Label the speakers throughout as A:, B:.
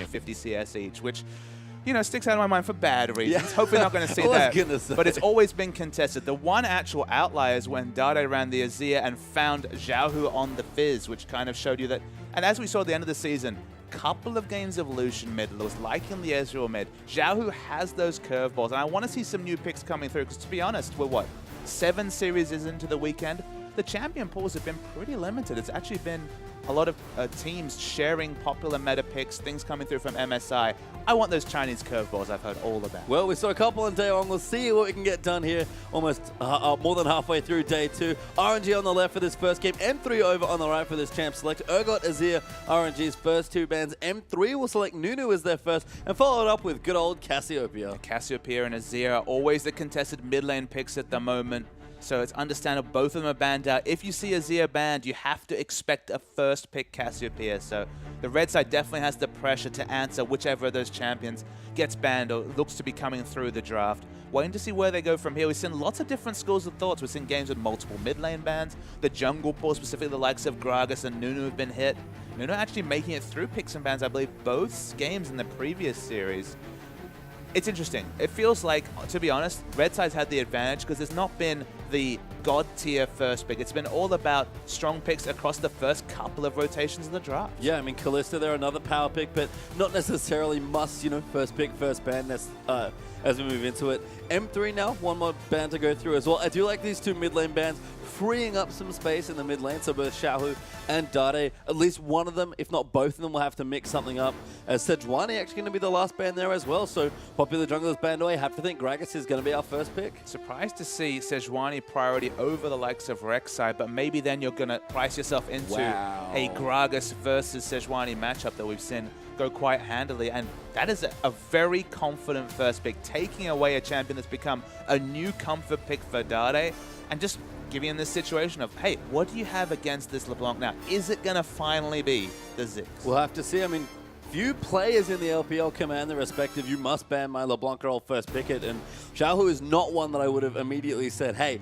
A: 250 CS each, which, you know, sticks out of my mind for bad reasons. Hope we're not going to see that. But it's always been contested. The one actual outlier is when Dade ran the Azir and found Xiaohu on the Fizz, which kind of showed you that. And as we saw at the end of the season, couple of games of Lucian mid, was liking the Ezreal mid. Xiaohu has those curveballs, and I want to see some new picks coming through, because to be honest, we're what, 7 series into the weekend? The champion pools have been pretty limited. It's actually been a lot of teams sharing popular meta picks, things coming through from MSI. I want those Chinese curveballs I've heard all about.
B: Well, we saw a couple on day 1. We'll see what we can get done here. Almost more than halfway through day 2. RNG on the left for this first game. M3 over on the right for this champ select. Urgot, Azir, RNG's first 2 bans. M3 will select Nunu as their first and follow it up with good old Cassiopeia.
A: Cassiopeia and Azir are always the contested mid lane picks at the moment. So it's understandable both of them are banned out. If you see Azir banned, you have to expect a first pick Cassiopeia. So the red side definitely has the pressure to answer whichever of those champions gets banned or looks to be coming through the draft. Waiting to see where they go from here. We've seen lots of different schools of thoughts. We've seen games with multiple mid lane bans. The jungle pool, specifically the likes of Gragas and Nunu, have been hit. Nunu actually making it through picks and bans, I believe, both games in the previous series. It's interesting. It feels like, to be honest, red side's had the advantage because there's not been the god tier first pick. It's been all about strong picks across the first couple of rotations of the draft.
B: Yeah, I mean, Kalista, they're another power pick, but not necessarily must, you know, first pick, first ban as we move into it. M3 now, one more ban to go through as well. I do like these 2 mid lane bans, freeing up some space in the mid lane, so both Xiaohu and Dade, at least one of them, if not both of them, will have to mix something up. As Sejuani actually going to be the last ban there as well, so popular junglers banned away. Have to think Gragas is going to be our first pick.
A: Surprised to see Sejuani priority over the likes of Rek'Sai, but maybe then you're going to price yourself into a Gragas versus Sejuani matchup that we've seen go quite handily, and that is a very confident first pick, taking away a champion that's become a new comfort pick for Dade, and just giving him this situation of, hey, what do you have against this LeBlanc now? Is it going to finally be the Ziggs?
B: We'll have to see. I mean, few players in the LPL command the respective, you must ban my LeBlanc role first picket, and Xiaohu is not one that I would have immediately said, hey,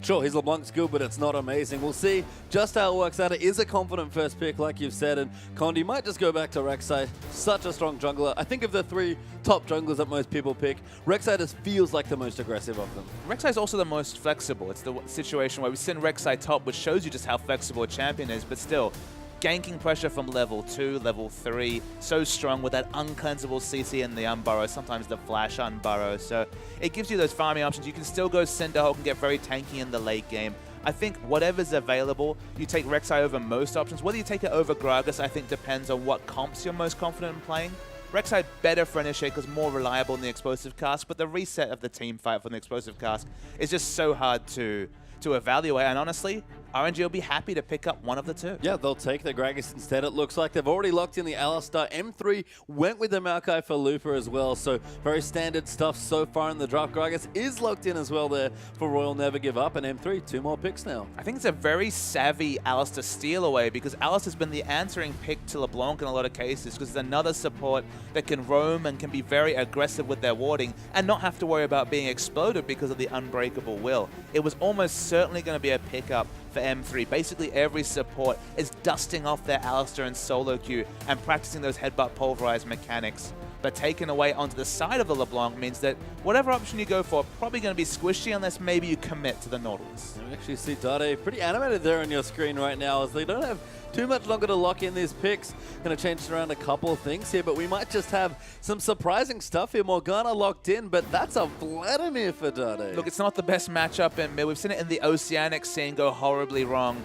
B: sure, his LeBlanc's good, but it's not amazing. We'll see just how it works out. It is a confident first pick, like you've said, and Condi might just go back to Rek'Sai. Such a strong jungler. I think of the 3 top junglers that most people pick, Rek'Sai just feels like the most aggressive of them.
A: Rek'Sai is also the most flexible. It's the situation where we send Rek'Sai top, which shows you just how flexible a champion is, but still, ganking pressure from level 2, level 3, so strong with that uncleansable CC and the unburrow, sometimes the flash unburrow. So it gives you those farming options. You can still go Cinderhawk and get very tanky in the late game. I think whatever's available, you take Rek'Sai over most options. Whether you take it over Gragas, I think depends on what comps you're most confident in playing. Rek'Sai better for Initiate because more reliable in the explosive cast, but the reset of the team fight for the explosive cast is just so hard to evaluate, and honestly, RNG will be happy to pick up one of the 2.
B: Yeah, they'll take the Gragas instead. It looks like they've already locked in the Alistar. M3 went with the Maokai for Lupa as well, so very standard stuff so far in the draft. Gragas is locked in as well there for Royal Never Give Up, and M3, 2 more picks now.
A: I think it's a very savvy Alistar steal away because Alistar's been the answering pick to LeBlanc in a lot of cases because it's another support that can roam and can be very aggressive with their warding and not have to worry about being exploded because of the unbreakable will. It was almost certainly going to be a pickup for M3. Basically every support is dusting off their Alistar and solo queue and practicing those headbutt pulverize mechanics. But taken away onto the side of the LeBlanc means that whatever option you go for, probably going to be squishy unless maybe you commit to the Nautilus.
B: We actually see Dade pretty animated there on your screen right now as they don't have too much longer to lock in these picks. Going to change around a couple of things here, but we might just have some surprising stuff here. Morgana locked in, but that's a Vladimir for Dade.
A: Look, it's not the best matchup in mid. We've seen it in the Oceanic scene go horribly wrong.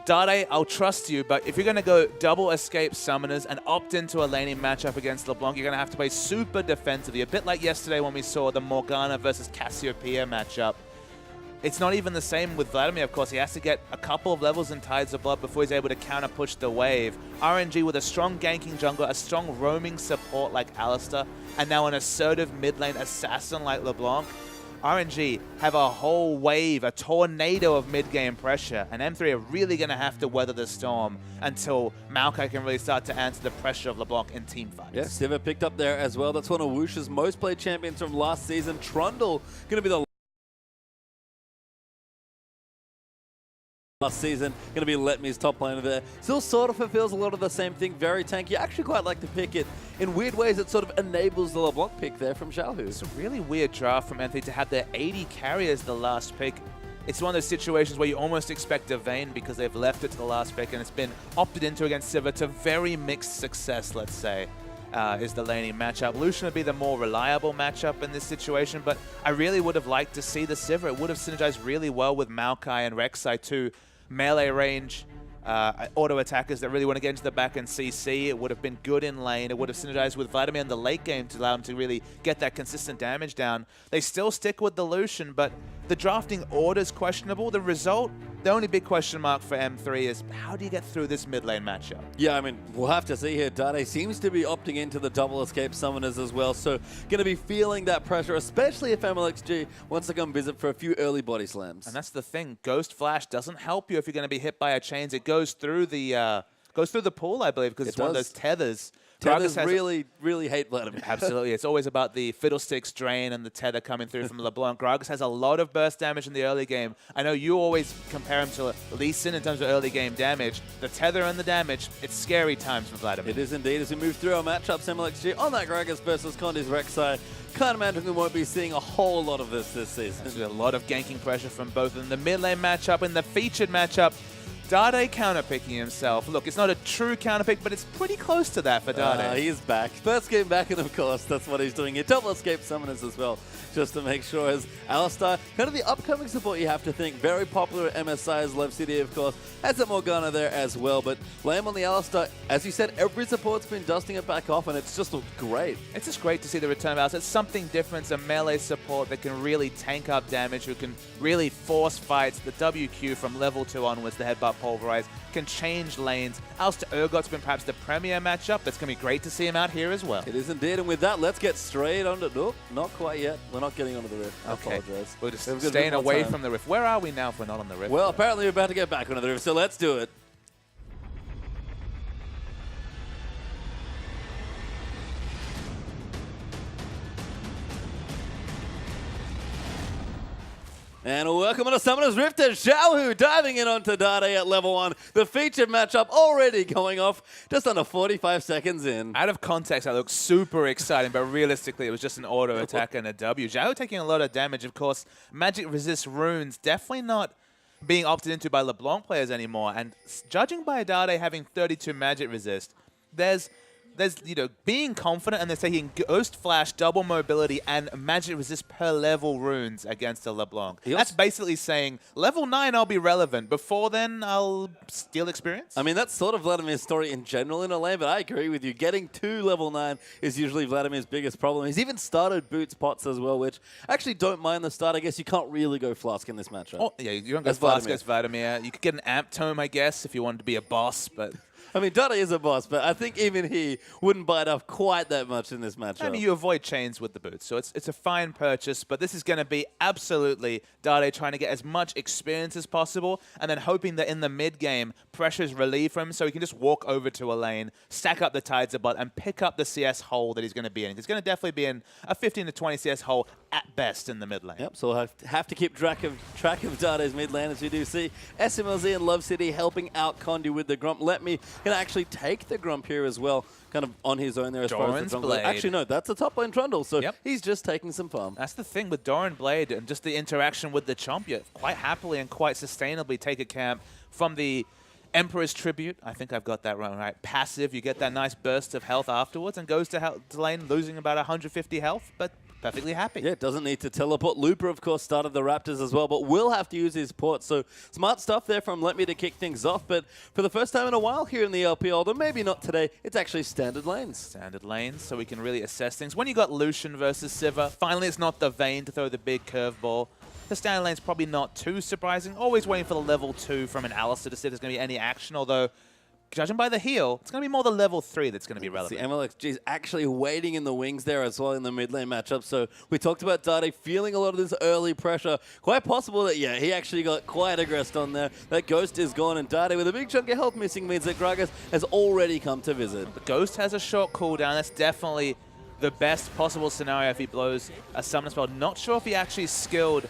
A: Dade, I'll trust you, but if you're going to go double escape summoners and opt into a laning matchup against LeBlanc, you're going to have to play super defensively. A bit like yesterday when we saw the Morgana versus Cassiopeia matchup. It's not even the same with Vladimir, of course. He has to get a couple of levels in Tides of Blood before he's able to counter-push the wave. RNG with a strong ganking jungler, a strong roaming support like Alistar, and now an assertive mid-lane assassin like LeBlanc. RNG have a whole wave, a tornado of mid-game pressure, and M3 are really going to have to weather the storm until Maokai can really start to answer the pressure of LeBlanc in team fights.
B: Yeah, Sivir picked up there as well. That's one of Woosh's most played champions from last season. Trundle going to be the last season. Going to be Let Me's top laner there. Still sort of fulfills a lot of the same thing. Very tanky. I actually quite like to pick it. In weird ways, it sort of enables the LeBlanc pick there from Xiaohu.
A: It's a really weird draft from Anthony to have their 80 carry as the last pick. It's one of those situations where you almost expect a Vayne because they've left it to the last pick and it's been opted into against Sivir to very mixed success, let's say, is the laning matchup. Lucian would be the more reliable matchup in this situation, but I really would have liked to see the Sivir. It would have synergized really well with Maokai and Rek'Sai, two melee range auto attackers that really want to get into the back and CC. It would have been good in lane. It would have synergized with Vladimir in the late game to allow him to really get that consistent damage down. They still stick with the Lucian, but the drafting order is questionable. The result, the only big question mark for M3 is how do you get through this mid lane matchup?
B: Yeah, I mean, we'll have to see here. Dade seems to be opting into the double escape summoners as well, so going to be feeling that pressure, especially if MLXG wants to come visit for a few early body slams.
A: And that's the thing. Ghost Flash doesn't help you if you're going to be hit by a chains. It goes through the pool, I believe, because it's one of those tethers.
B: Tethers really hate Vladimir.
A: Absolutely. It's always about the Fiddlesticks drain and the tether coming through from LeBlanc. Gragas has a lot of burst damage in the early game. I know you always compare him to Lee Sin in terms of early game damage. The tether and the damage, it's scary times for Vladimir.
B: It is indeed. As we move through our matchups, MLXG on that Gragas versus Condi's Rek'Sai. Can't imagine we won't be seeing a whole lot of this season.
A: There's a lot of ganking pressure from both in the mid lane matchup and the featured matchup. Dade counterpicking himself. Look, it's not a true counterpick, but it's pretty close to that for Dade.
B: He is back. First game back, and of course, that's what he's doing here. Double escape summoners as well, just to make sure as Alistar, kind of the upcoming support you have to think. Very popular at MSI as Love City, of course. Has a Morgana there as well, but blame on the Alistar. As you said, every support's been dusting it back off, and it's just looked great.
A: It's just great to see the return of Alistar. It's something different. It's a melee support that can really tank up damage, who can really force fights. The WQ from level 2 onwards, the headbutt pulverize, can change lanes. Alistar Urgot's been perhaps the premier matchup. It's going to be great to see him out here as well.
B: It is indeed, and with that, let's get straight onto... Nope, not quite yet. We're not getting onto the rift. I apologize.
A: We're just staying away from the rift. Where are we now if we're not on the rift?
B: Well, apparently we're about to get back onto the rift, so let's do it. And welcome on to Summoner's Rift to Xiaohu diving in onto Dade at level 1. The featured matchup already going off just under 45 seconds in.
A: Out of context, that looks super exciting, but realistically, it was just an auto attack and a W. Xiaohu taking a lot of damage, of course. Magic resist runes, definitely not being opted into by LeBlanc players anymore. And judging by Dade having 32 magic resist, there's being confident, and they're taking Ghost Flash, double mobility, and magic resist per level runes against a LeBlanc. That's basically saying, level 9 I'll be relevant. Before then, I'll steal experience.
B: I mean, that's sort of Vladimir's story in general in a lane, but I agree with you. Getting to level 9 is usually Vladimir's biggest problem. He's even started boots pots as well, which I actually don't mind the start. I guess you can't really go Flask in this matchup.
A: Oh, yeah, you don't go Flask against Vladimir. You could get an Amp Tome, I guess, if you wanted to be a boss, but...
B: I mean, Dade is a boss, but I think even he wouldn't bite off quite that much in this matchup.
A: I mean, you avoid chains with the boots, so it's a fine purchase, but this is going to be absolutely Dade trying to get as much experience as possible, and then hoping that in the mid-game, pressure is relieved from him, so he can just walk over to a lane, stack up the Tides of Bot, and pick up the CS hole that he's going to be in. He's going to definitely be in a 15 to 20 CS hole at best in the mid lane.
B: Yep, so we'll have to keep track of Dade's mid lane, as we do see. SMLZ and Love City helping out Condi with the Grump. Let me can actually take the Grump here as well, kind of on his own there as far as the jungle. Actually, no, that's a top lane Trundle, so he's just taking some farm.
A: That's the thing with Doran Blade and just the interaction with the Chomp. You quite happily and quite sustainably take a camp from the Emperor's Tribute. I think I've got that right. Passive, you get that nice burst of health afterwards and goes to lane losing about 150 health, but perfectly happy.
B: Yeah, doesn't need to teleport. Looper, of course, started the Raptors as well, but will have to use his port. So smart stuff there from Let Me to kick things off. But for the first time in a while here in the LPL, although maybe not today, it's actually standard lanes.
A: Standard lanes, so we can really assess things. When you got Lucian versus Sivir, finally it's not the Vayne to throw the big curveball. The standard lane's probably not too surprising. Always waiting for the level 2 from an Alistar to see if there's going to be any action, although judging by the heal, it's going to be more the level 3 that's going to be relevant.
B: The MLXG is actually waiting in the wings there as well in the mid lane matchup. So we talked about Dade feeling a lot of this early pressure. Quite possible that, yeah, he actually got quite aggressed on there. That Ghost is gone, and Dade with a big chunk of health missing means that Gragas has already come to visit.
A: The Ghost has a short cooldown. That's definitely the best possible scenario if he blows a summon spell. Not sure if he actually skilled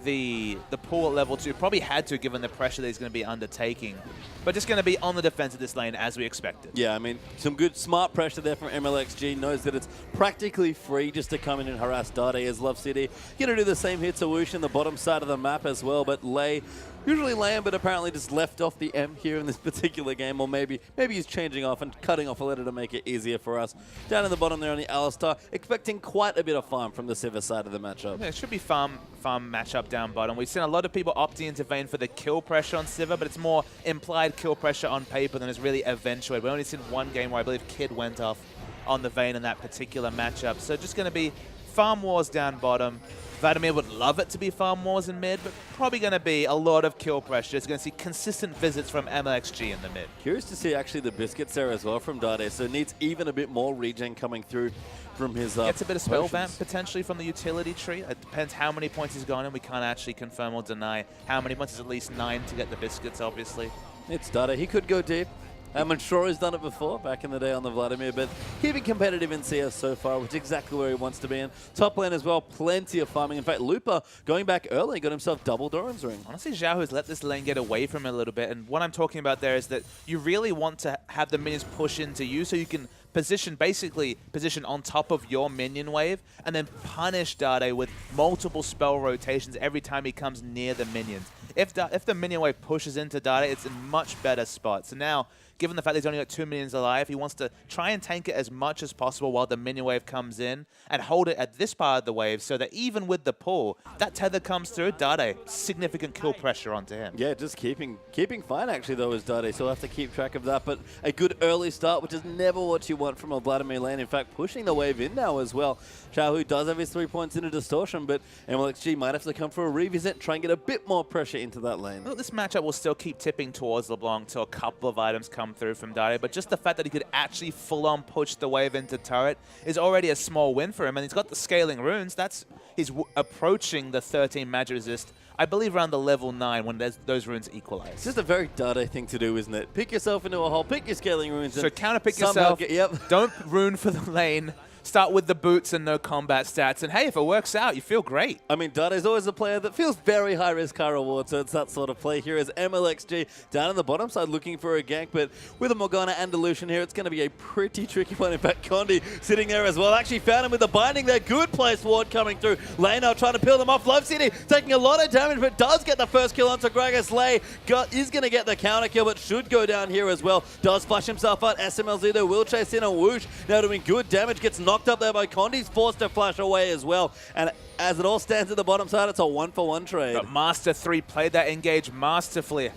A: the pull at level 2. Probably had to, given the pressure that he's going to be undertaking. But just going to be on the defense of this lane as we expected.
B: Yeah, I mean, some good, smart pressure there from MLXG. Knows that it's practically free just to come in and harass Dade as Love City. Going to do the same here to Woosh in the bottom side of the map as well, but Lei, usually laying, but apparently just left off the M here in this particular game, or maybe he's changing off and cutting off a letter to make it easier for us. Down in the bottom there on the Alistar, expecting quite a bit of farm from the Sivir side of the matchup.
A: Yeah, it should be farm matchup down bottom. We've seen a lot of people opting into Vayne for the kill pressure on Sivir, but it's more implied kill pressure on paper than it's really eventuated. We've only seen one game where I believe Kid went off on the Vayne in that particular matchup. So just going to be farm wars down bottom. Vladimir would love it to be farm wars in mid, but probably going to be a lot of kill pressure. It's going to see consistent visits from MLXG in the mid.
B: Curious to see actually the biscuits there as well from Dade, so needs even a bit more regen coming through from his
A: Gets a bit of spell vamp potentially from the utility tree. It depends how many points he's gone in. We can't actually confirm or deny how many points. It's at least 9 to get the biscuits, obviously.
B: It's Dade. He could go deep. I'm sure he's done it before, back in the day on the Vladimir, but keeping competitive in CS so far, which is exactly where he wants to be in. Top lane as well, plenty of farming. In fact, Lupa, going back early, got himself double Doran's ring.
A: Honestly, Xiao has let this lane get away from him a little bit, and what I'm talking about there is that you really want to have the minions push into you so you can basically position on top of your minion wave and then punish Dade with multiple spell rotations every time he comes near the minions. If the minion wave pushes into Dade, it's in much better spot. So now, given the fact that he's only got 2 minions alive, he wants to try and tank it as much as possible while the minion wave comes in and hold it at this part of the wave so that even with the pull, that tether comes through, Dade, significant kill pressure onto him.
B: Yeah, just keeping fine actually though is Dade, so we'll have to keep track of that. But a good early start, which is never what you want from a Vladimir lane. In fact, pushing the wave in now as well. Xiaohu does have his 3 points into distortion, but MLXG might have to come for a revisit, try and get a bit more pressure into that lane.
A: Well, this matchup will still keep tipping towards LeBlanc till a couple of items come through from Dade, but just the fact that he could actually full-on push the wave into turret is already a small win for him, and he's got the scaling runes. He's approaching the 13 magic resist, I believe around the level 9 when those runes equalize.
B: It's just a very Dade thing to do, isn't it? Pick yourself into a hole, pick your scaling runes.
A: So counterpick yourself, don't rune for the lane, start with the boots and no combat stats, and hey, if it works out, you feel great.
B: I mean, Dade's always a player that feels very high risk, high reward, so it's that sort of play here as MLXG down on the bottom side looking for a gank, but with a Morgana and Delusion here, it's going to be a pretty tricky one. In fact, Condi sitting there as well. Actually found him with the binding there. Good place ward coming through. Lena trying to peel them off. Love City taking a lot of damage, but does get the first kill onto Gragas. Lei is going to get the counter kill, but should go down here as well. Does flush himself out. SMLZ though will chase in a Woosh. Now doing good damage. Gets knocked up there by Condi. He's forced to flash away as well. And as it all stands at the bottom side, it's a 1-for-1 trade.
A: But Master 3 played that engage masterfully.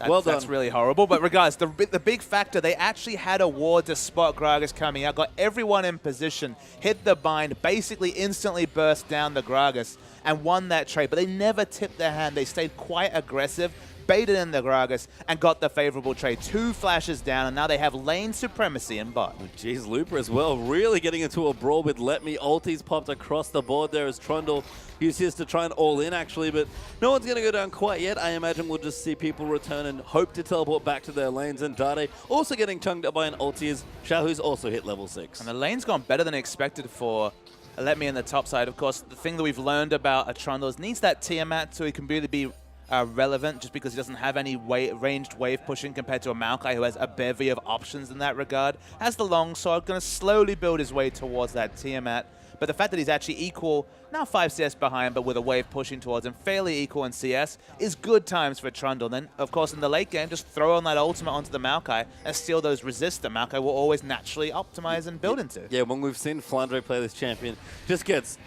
B: Well done.
A: That's really horrible. But regardless, the big factor, they actually had a ward to spot Gragas coming out, got everyone in position, hit the bind, basically instantly burst down the Gragas and won that trade. But they never tipped their hand. They stayed quite aggressive, baited in the Gragas, and got the favorable trade. 2 flashes down, and now they have lane supremacy in bot.
B: Jeez, Looper as well, really getting into a brawl with Let Me. Ultis popped across the board there as Trundle uses to try and all in actually, but no one's going to go down quite yet. I imagine we'll just see people return and hope to teleport back to their lanes, and Dade also getting chunked up by an ulti as Xiaohu's also hit level 6.
A: And the lane's gone better than expected for Let Me in the top side. Of course, the thing that we've learned about a Trundle is needs that Tiamat so he can really be relevant, just because he doesn't have any ranged wave pushing compared to a Maokai who has a bevy of options in that regard. Has the longsword, going to slowly build his way towards that Tiamat. But the fact that he's actually equal, now 5 CS behind, but with a wave pushing towards him, fairly equal in CS, is good times for Trundle. Then, of course, in the late game, just throw on that ultimate onto the Maokai and steal those resists that Maokai will always naturally optimize and build into.
B: Yeah, when we've seen Flandre play this champion, just gets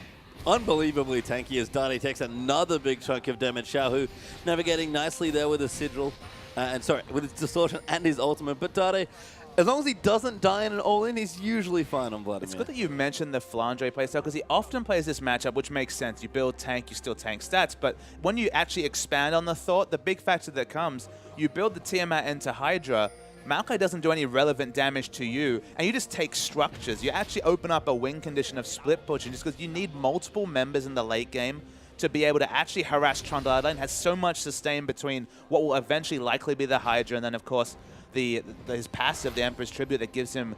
B: unbelievably tanky as Dade takes another big chunk of damage. Xiaohu navigating nicely there with his Sigil, with his Distortion and his ultimate. But Dade, as long as he doesn't die in an all-in, he's usually fine on Vladimir.
A: It's good that you mentioned the Flandre playstyle, because he often plays this matchup, which makes sense. You build tank, you still tank stats, but when you actually expand on the thought, the big factor that comes, you build the Tiamat into Hydra, Maokai doesn't do any relevant damage to you, and you just take structures. You actually open up a win condition of split pushing, just because you need multiple members in the late game to be able to actually harass Trundle. Lane has so much sustain between what will eventually likely be the Hydra, and then, of course, his passive, the Emperor's Tribute, that gives him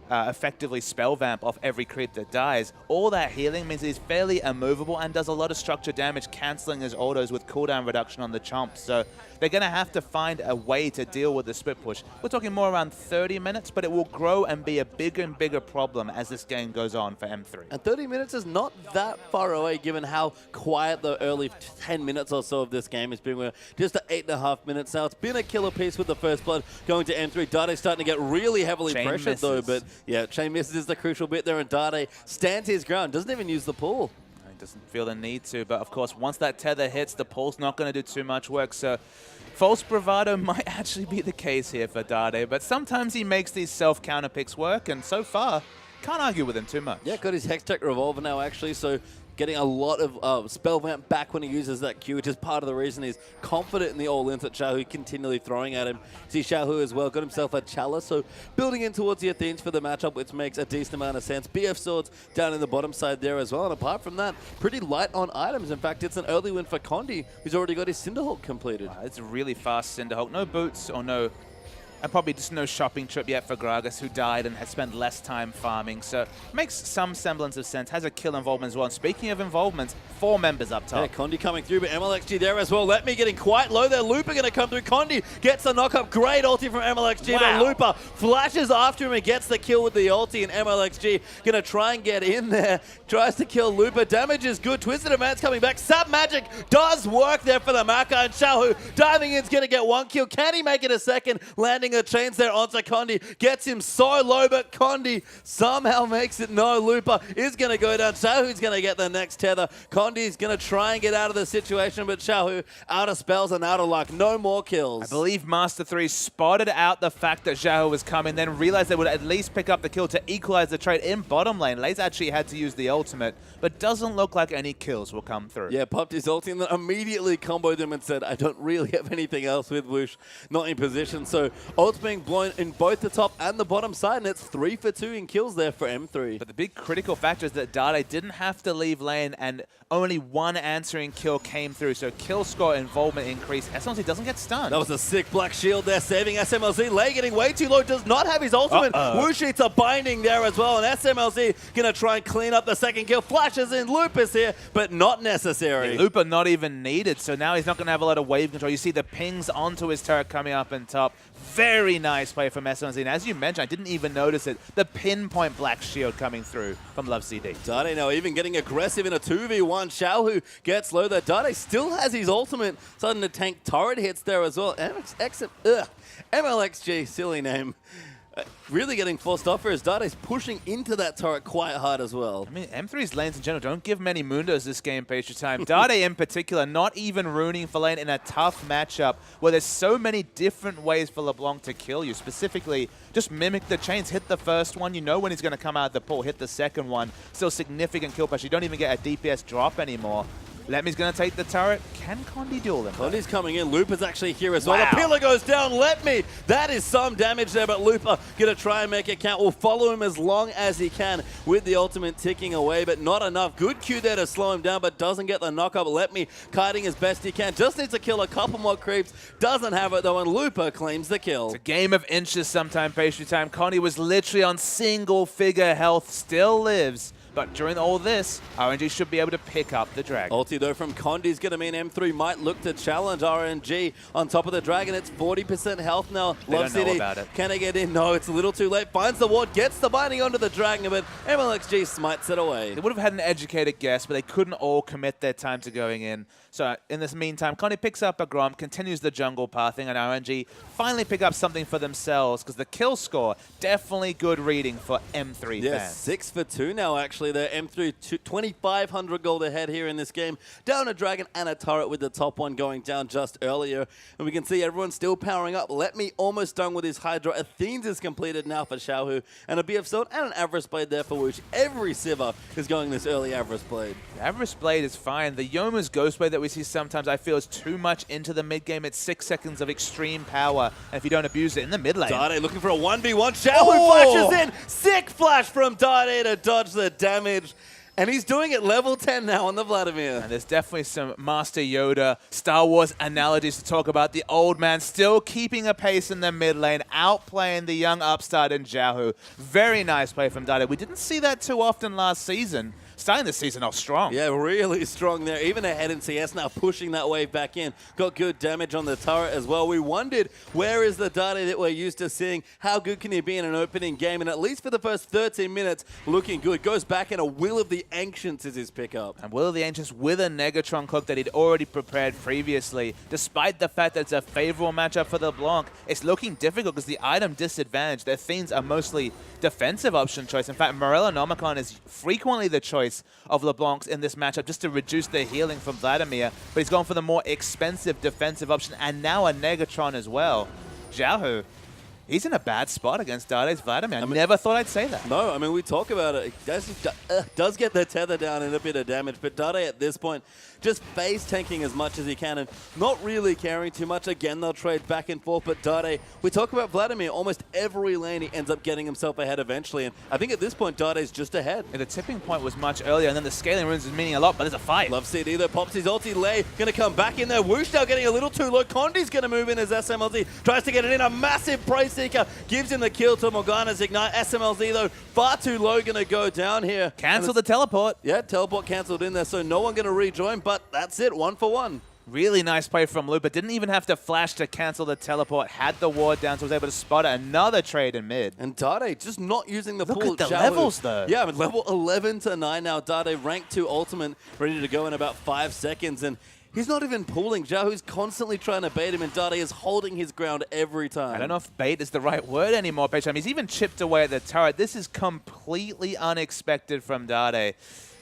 A: effectively spell vamp off every creep that dies. All that healing means he's fairly immovable and does a lot of structure damage, cancelling his autos with cooldown reduction on the chomp. So they're going to have to find a way to deal with the split push. We're talking more around 30 minutes, but it will grow and be a bigger and bigger problem as this game goes on for M3.
B: And 30 minutes is not that far away given how quiet the early 10 minutes or so of this game has been. We're just at 8.5 minutes now. It's been a killer piece with the first blood going to M3. Dade's starting to get really heavily pressured though, but yeah, chain misses is the crucial bit there, and Dade stands his ground, doesn't even use the pull.
A: He doesn't feel the need to, but of course, once that tether hits, the pull's not going to do too much work, so false bravado might actually be the case here for Dade, but sometimes he makes these self-counter picks work, and so far, can't argue with him too much.
B: Yeah, got his Hextech Revolver now actually, so getting a lot of spell vamp back when he uses that Q, which is part of the reason he's confident in the all-ins that Xiaohu continually throwing at him. See Xiaohu as well, got himself a Chalice, so building in towards the Athenes for the matchup, which makes a decent amount of sense. BF Swords down in the bottom side there as well, and apart from that, pretty light on items. In fact, it's an early win for Condi, who's already got his Cinderhulk completed.
A: It's a really fast Cinderhulk. No boots or no... And probably just no shopping trip yet for Gragas, who died and has spent less time farming. So makes some semblance of sense. Has a kill involvement as well. And speaking of involvements, 4 members up top.
B: Yeah, Condi coming through, but MLXG there as well. Let me getting quite low there. Looper going to come through. Condi gets the knock-up. Great ulti from MLXG, but Looper flashes after him and gets the kill with the ulti, and MLXG going to try and get in there. Tries to kill Looper. Damage is good. Twisted Advance coming back. Sap Magic does work there for the Maka, and Xiaohu diving in is going to get 1 kill. Can he make it a second? Landing a chains there onto Condi. Gets him so low, but Condi somehow makes it. No, Looper is going to go down. Xiaohu's going to get the next tether. Condi's going to try and get out of the situation, but Xiaohu out of spells and out of luck. No more kills.
A: I believe Master 3 spotted out the fact that Xiaohu was coming, then realized they would at least pick up the kill to equalize the trade in bottom lane. Lays actually had to use the ultimate, but doesn't look like any kills will come through.
B: Yeah, popped his ulti and then immediately comboed him and said, I don't really have anything else with Whoosh, not in position. So ults being blown in both the top and the bottom side, and it's 3 for 2 in kills there for M3.
A: But the big critical factor is that Dade didn't have to leave lane, and only 1 answering kill came through, so kill score involvement increased. SMLZ doesn't get stunned.
B: That was a sick black shield there, saving SMLZ. Lei getting way too low, does not have his ultimate. Whoosh eats a binding there as well, and SMLZ gonna try and clean up the second kill. Flashes in, Lupus here, but not necessary.
A: Yeah, Looper not even needed, so now he's not gonna have a lot of wave control. You see the pings onto his turret coming up and top. Very nice play from SMLZ, and as you mentioned, I didn't even notice it. The pinpoint black shield coming through from Love CD.
B: Dade now even getting aggressive in a 2v1. Xiaohu gets low there. Dade still has his ultimate, starting to tank turret hits there as well. MLXG, silly name. Really getting forced off here as Dade's pushing into that turret quite hard as well.
A: I mean, M3's lanes in general don't give many mundos this game, Pastry Time. Dade in particular, not even ruining for lane in a tough matchup where there's so many different ways for LeBlanc to kill you. Specifically, just mimic the chains, hit the first one, you know when he's going to come out of the pool, hit the second one. Still significant kill pressure. You don't even get a DPS drop anymore. Lemmy's going to take the turret. Can Condi duel him?
B: Condi's coming in. Looper's actually here as well. The pillar goes down. Lemmy. That is some damage there, but Looper going to try and make it count. Will follow him as long as he can with the ultimate ticking away, but not enough. Good Q there to slow him down, but doesn't get the knock-up. Lemmy kiting as best he can. Just needs to kill a couple more creeps. Doesn't have it, though, and Looper claims the kill.
A: It's a game of inches sometime, Pastry Time. Condi was literally on single-figure health, still lives. But during all this, RNG should be able to pick up the Dragon.
B: Ulti though from Condi's going to mean M3 might look to challenge RNG on top of the Dragon. It's 40% health now. Love City, know about it. Can I get in? No, it's a little too late. Finds the ward, gets the binding onto the Dragon, but MLXG smites it away.
A: They would have had an educated guess, but they couldn't all commit their time to going in. So in this meantime, Condi picks up a Grom, continues the jungle pathing, and RNG finally pick up something for themselves because the kill score, definitely good reading for M3 fans.
B: 6 for 2 now actually there. M3 2,500 gold ahead here in this game. Down a Dragon and a turret with the top one going down just earlier. And we can see everyone still powering up. Let Me almost done with his Hydra. Athenes is completed now for Xiaohu. And a BF Sword and an Avarice Blade there for Whoosh. Every Sivir is going this early Avarice Blade.
A: Avarice Blade is fine. The Yomu's Ghost Blade that we see sometimes I feel is too much into the mid game. It's 6 seconds of extreme power, and if you don't abuse it in the mid lane.
B: Dade looking for a 1v1. Xiaohu flashes in. Sick flash from Dade to dodge the damage. And he's doing it level 10 now on the Vladimir.
A: And there's definitely some Master Yoda Star Wars analogies to talk about. The old man still keeping a pace in the mid lane, outplaying the young upstart in Xiaohu. Very nice play from Dada. We didn't see that too often last season. Starting the season off strong.
B: Yeah, really strong there. Even ahead in CS now, pushing that wave back in. Got good damage on the turret as well. We wondered, where is the Dada that we're used to seeing? How good can he be in an opening game? And at least for the first 13 minutes, looking good. Goes back in a Will of the Ancients is his pickup.
A: And Will of the Ancients with a Negatron cook that he'd already prepared previously. Despite the fact that it's a favorable matchup for LeBlanc, it's looking difficult because the item disadvantage. Their Fiends are mostly defensive option choice. In fact, Morellonomicon is frequently the choice of LeBlanc's in this matchup just to reduce the healing from Vladimir, but he's gone for the more expensive defensive option and now a Negatron as well. Xiaohu, he's in a bad spot against Dade's Vladimir. I never thought I'd say that.
B: No, I mean, we talk about it. Does get the tether down and a bit of damage, but Dade at this point just phase tanking as much as he can and not really caring too much. Again, they'll trade back and forth, but Dade, we talk about Vladimir, almost every lane he ends up getting himself ahead eventually, and I think at this point, Dade's just ahead.
A: Yeah, the tipping point was much earlier, and then the scaling runes is meaning a lot, but there's a fight.
B: Love CD though, pops his ulti. Lei going to come back in there. Whoosh now getting a little too low. Condi's going to move in as SMLZ. Tries to get it in. A massive Prey Seeker gives him the kill to Morgana's Ignite. SMLZ though, far too low, going to go down here.
A: Cancel the teleport.
B: Yeah, teleport cancelled in there, so no one going to rejoin, but that's it, 1 for 1.
A: Really nice play from Lupa. Didn't even have to flash to cancel the teleport. Had the ward down, so was able to spot another trade in mid.
B: And Dade just not using the
A: Look
B: pool.
A: at the
B: Xiaohu.
A: levels, though.
B: Yeah, but level 11 to 9 now. Dade rank 2 ultimate, ready to go in about 5 seconds. And he's not even pulling. Xiaohu's constantly trying to bait him, and Dade is holding his ground every time.
A: I don't know if bait is the right word anymore, Pecham. He's even chipped away at the turret. This is completely unexpected from Dade.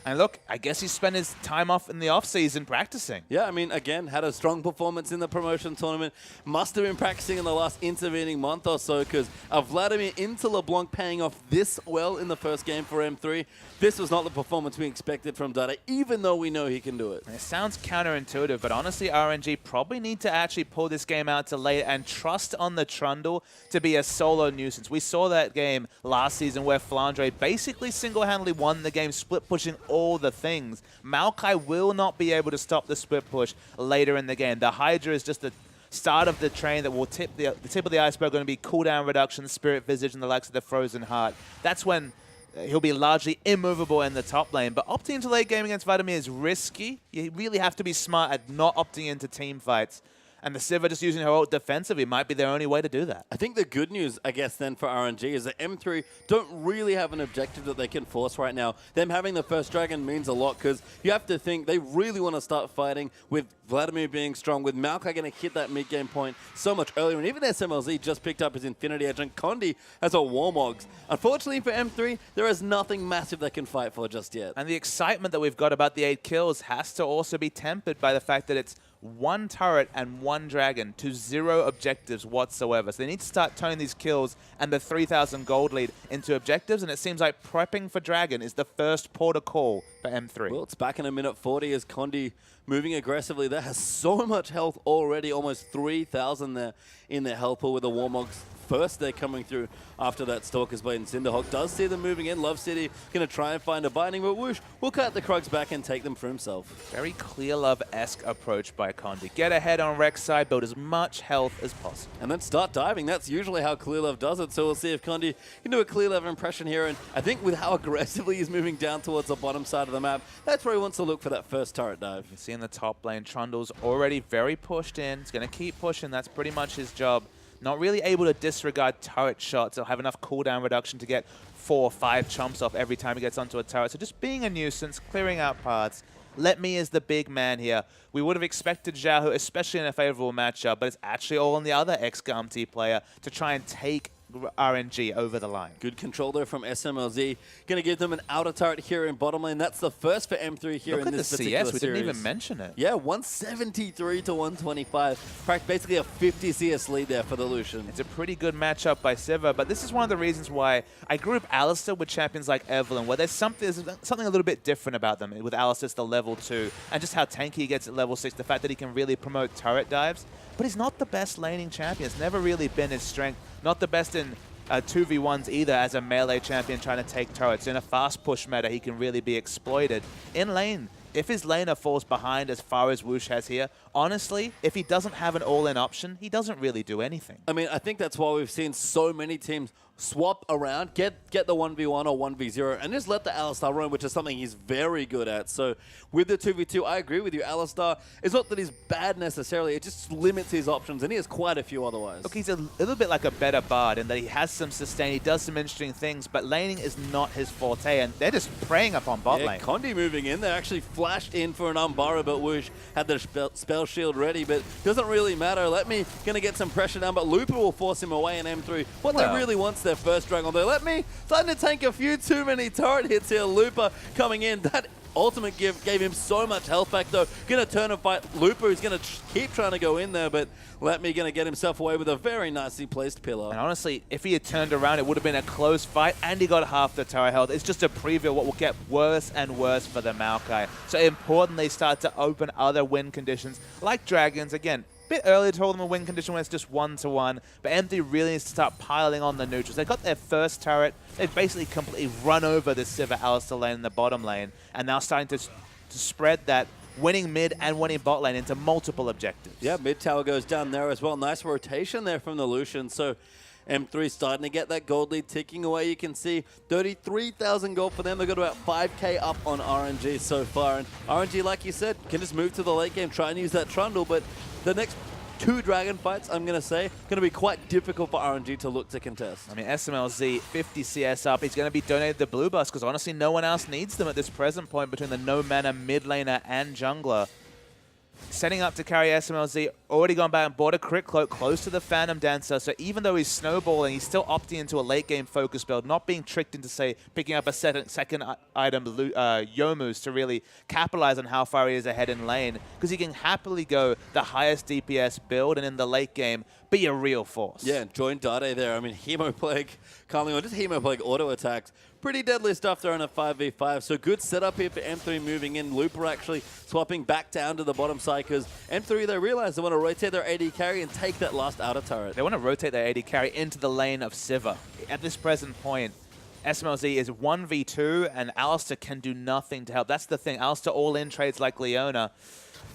A: And look, I guess he spent his time off in the off-season practicing.
B: Yeah, I mean, again, had a strong performance in the promotion tournament. Must have been practicing in the last intervening month or so, because Vladimir into LeBlanc paying off this well in the first game for M3. This was not the performance we expected from Dade, even though we know he can do it.
A: It sounds counterintuitive, but honestly, RNG probably need to actually pull this game out to late and trust on the Trundle to be a solo nuisance. We saw that game last season where Flandre basically single-handedly won the game, split pushing all the things. Maokai will not be able to stop the split push later in the game. The Hydra is just the start of the train that will tip the tip of the iceberg going to be cooldown reduction, Spirit Visage, and the likes of the Frozen Heart. That's when he'll be largely immovable in the top lane. But opting into late game against Vladimir is risky. You really have to be smart at not opting into team fights. And the Sivir just using her ult defensively might be their only way to do that.
B: I think the good news, I guess, then for RNG is that M3 don't really have an objective that they can force right now. Them having the first dragon means a lot, because you have to think they really want to start fighting with Vladimir being strong, with Maokai going to hit that mid-game point so much earlier. And even SMLZ just picked up his Infinity Edge, and Condi has a Warmogs. Unfortunately for M3, there is nothing massive they can fight for just yet.
A: And the excitement that we've got about the 8 kills has to also be tempered by the fact that it's 1 turret and 1 dragon to 0 objectives whatsoever. So they need to start turning these kills and the 3,000 gold lead into objectives, and it seems like prepping for dragon is the first port of call for M3.
B: Well, it's back in a minute 40 as Condi moving aggressively. That has so much health already, almost 3,000 there in their health pool with the Warmogs. First, they're coming through after that Stalker's Blade, and Cinderhawk does see them moving in. Love City going to try and find a binding, but Whoosh will cut the Krugs back and take them for himself.
A: Very Clear Love-esque approach by Condi. Get ahead on Rex side, build as much health as possible.
B: And then start diving. That's usually how Clear Love does it, so we'll see if Condi can do a Clear Love impression here. And I think with how aggressively he's moving down towards the bottom side of the map, that's where he wants to look for that first turret dive.
A: You see in the top lane, Trundle's already very pushed in. He's going to keep pushing. That's pretty much his job. Not really able to disregard turret shots. He'll have enough cooldown reduction to get 4 or 5 chumps off every time he gets onto a turret. So just being a nuisance, clearing out paths. Let me as the big man here. We would have expected Xiaohu, especially in a favorable matchup, but it's actually all on the other ex-Gumty player to try and take RNG over the line.
B: Good control there from SMLZ. Going to give them an outer turret here in bottom lane. That's the first for M3 here in this particular series.
A: We didn't even mention it.
B: Yeah, 173 to 125. Basically a 50 CS lead there for the Lucian.
A: It's a pretty good matchup by Sivir, but this is one of the reasons why I group Alistar with champions like Evelyn, where there's something a little bit different about them. With Alistar, it's the level 2, and just how tanky he gets at level 6, the fact that he can really promote turret dives. But he's not the best laning champion. It's never really been his strength. Not the best in 2v1s either as a melee champion trying to take turrets. In a fast push meta, he can really be exploited. In lane, if his laner falls behind as far as Whoosh has here, honestly, if he doesn't have an all-in option, he doesn't really do anything.
B: I mean, I think that's why we've seen so many teams swap around, get the 1v1 or 1v0, and just let the Alistar roam, which is something he's very good at. So with the 2v2, I agree with you. Alistar, it's not that he's bad necessarily, it just limits his options, and he has quite a few otherwise.
A: Look, he's a little bit like a better Bard in that he has some sustain, he does some interesting things, but laning is not his forte, and they're just preying up on bot lane.
B: Condi moving in there, actually flashed in for an Umbara, but Whoosh had the spell shield ready, but doesn't really matter. Let me gonna get some pressure down, but Looper will force him away in M3. What they really want's their first Dragon there. Let me starting to tank a few too many turret hits here. Looper coming in. That ultimate gave him so much health back though. Gonna turn and fight Looper, who's gonna keep trying to go in there, but Let Me gonna get himself away with a very nicely placed pillar.
A: And honestly, if he had turned around, it would have been a close fight, and he got half the turret health. It's just a preview of what will get worse and worse for the Maokai. So important they start to open other win conditions, like Dragons. Again, bit early to hold them a win condition when it's just 1-1, but Empty really needs to start piling on the neutrals. They got their first turret. They've basically completely run over the Sivir Alistar lane in the bottom lane, and now starting to spread that winning mid and winning bot lane into multiple objectives.
B: Yeah, mid tower goes down there as well. Nice rotation there from the Lucian. So M3 starting to get that gold lead ticking away. You can see 33,000 gold for them. They've got about 5k up on RNG so far. And RNG, like you said, can just move to the late game, try and use that Trundle. But the next 2 Dragon fights, I'm going to say, going to be quite difficult for RNG to look to contest.
A: I mean, SMLZ, 50 CS up. He's going to be donated the blue buffs because honestly, no one else needs them at this present point between the no mana mid laner and jungler. Setting up to carry SMLZ, already gone back and bought a crit cloak close to the Phantom Dancer, so even though he's snowballing, he's still opting into a late game focus build, not being tricked into, say, picking up a second item, Youmu's, to really capitalize on how far he is ahead in lane, because he can happily go the highest DPS build and in the late game be a real force.
B: Yeah, join Dade there. I mean, Hemoplague, calling on just Hemoplague auto attacks. Pretty deadly stuff there on a 5v5. So good setup here for M3 moving in. Looper actually swapping back down to the bottom side because M3, they realize they want to rotate their AD carry and take that last outer turret.
A: They want to rotate their AD carry into the lane of Sivir. At this present point, SMLZ is 1v2 and Alistar can do nothing to help. That's the thing. Alistar all-in trades like Leona.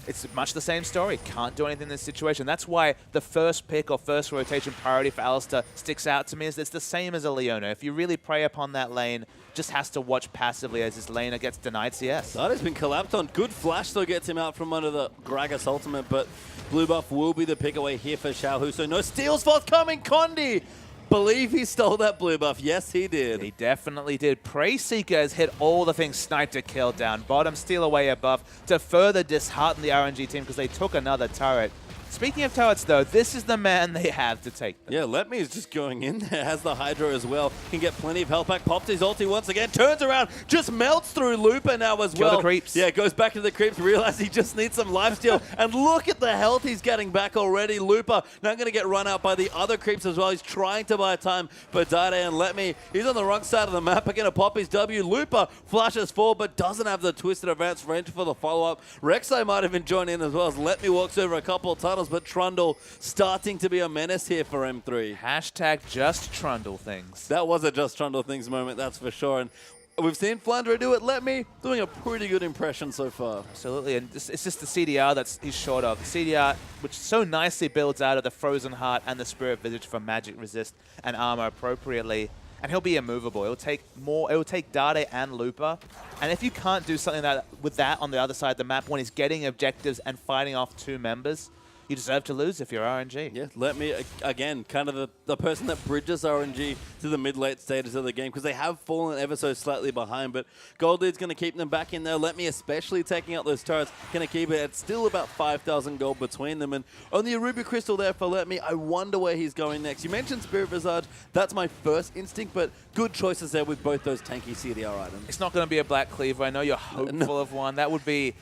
A: It's much the same story. Can't do anything in this situation. That's why the first pick or first rotation priority for Alistar sticks out to me is it's the same as a Leona. If you really prey upon that lane, just has to watch passively as this laner gets denied CS.
B: That has been collapsed on. Good flash though gets him out from under the Gragas ultimate, but blue buff will be the pick away here for Xiaohu. So no steals forthcoming. Condi! Believe he stole that blue buff. Yes, he did.
A: He definitely did. Prey Seeker has hit all the things Snipe to kill down. Bottom steal away a buff to further dishearten the RNG team because they took another turret. Speaking of turrets, though, this is the man they have to take them.
B: Yeah, Let Me is just going in there. Has the Hydra as well. Can get plenty of health back. Pops his ulti once again. Turns around. Just melts through Looper now as well.
A: Kill the creeps.
B: Yeah, goes back to the creeps. Realizes he just needs some lifesteal. And look at the health he's getting back already. Looper now going to get run out by the other creeps as well. He's trying to buy time. But Dade and Let Me, he's on the wrong side of the map. Going to pop his W. Looper flashes forward but doesn't have the twisted advanced range for the follow-up. Rek'Sai might have been joining in as well as Let Me walks over a couple of tunnels, but Trundle starting to be a menace here for M3.
A: Hashtag just Trundle things.
B: That was a just Trundle things moment, that's for sure. And we've seen Flandre do it. Let Me doing a pretty good impression so far.
A: Absolutely, and it's just the CDR that he's short of. The CDR, which so nicely builds out of the Frozen Heart and the Spirit Visage for magic resist and armor appropriately. And he'll be immovable. It'll take more. It'll take Dade and Looper. And if you can't do something with that on the other side of the map when he's getting objectives and fighting off 2 members, you deserve to lose if you're RNG.
B: Yeah, Let Me, again, kind of the person that bridges RNG to the mid-late stages of the game because they have fallen ever so slightly behind, but Gold Lead's going to keep them back in there. Let Me, especially taking out those turrets, going to keep it at still about 5,000 gold between them. And only a Ruby Crystal there for Let Me. I wonder where he's going next. You mentioned Spirit Visage. That's my first instinct, but good choices there with both those tanky CDR items.
A: It's not going to be a Black Cleaver. I know you're hopeful of one. That would be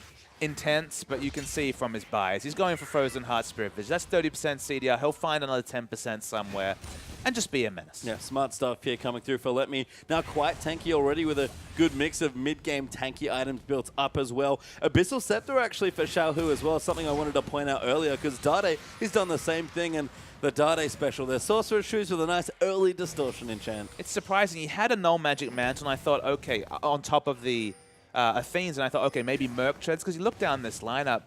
A: intense, but you can see from his buys. He's going for Frozen Heart Spirit Visage. That's 30% CDR. He'll find another 10% somewhere and just be a menace.
B: Yeah, smart stuff here coming through for Let Me. Now quite tanky already with a good mix of mid-game tanky items built up as well. Abyssal Scepter actually for Xiaohu as well, something I wanted to point out earlier because Dade, he's done the same thing, and the Dade special. Their Sorcerer Shoes with a nice early distortion enchant.
A: It's surprising. He had a null magic mantle, and I thought, okay, on top of the Athenes, and I thought, okay, maybe Merc Treads, because you look down this lineup,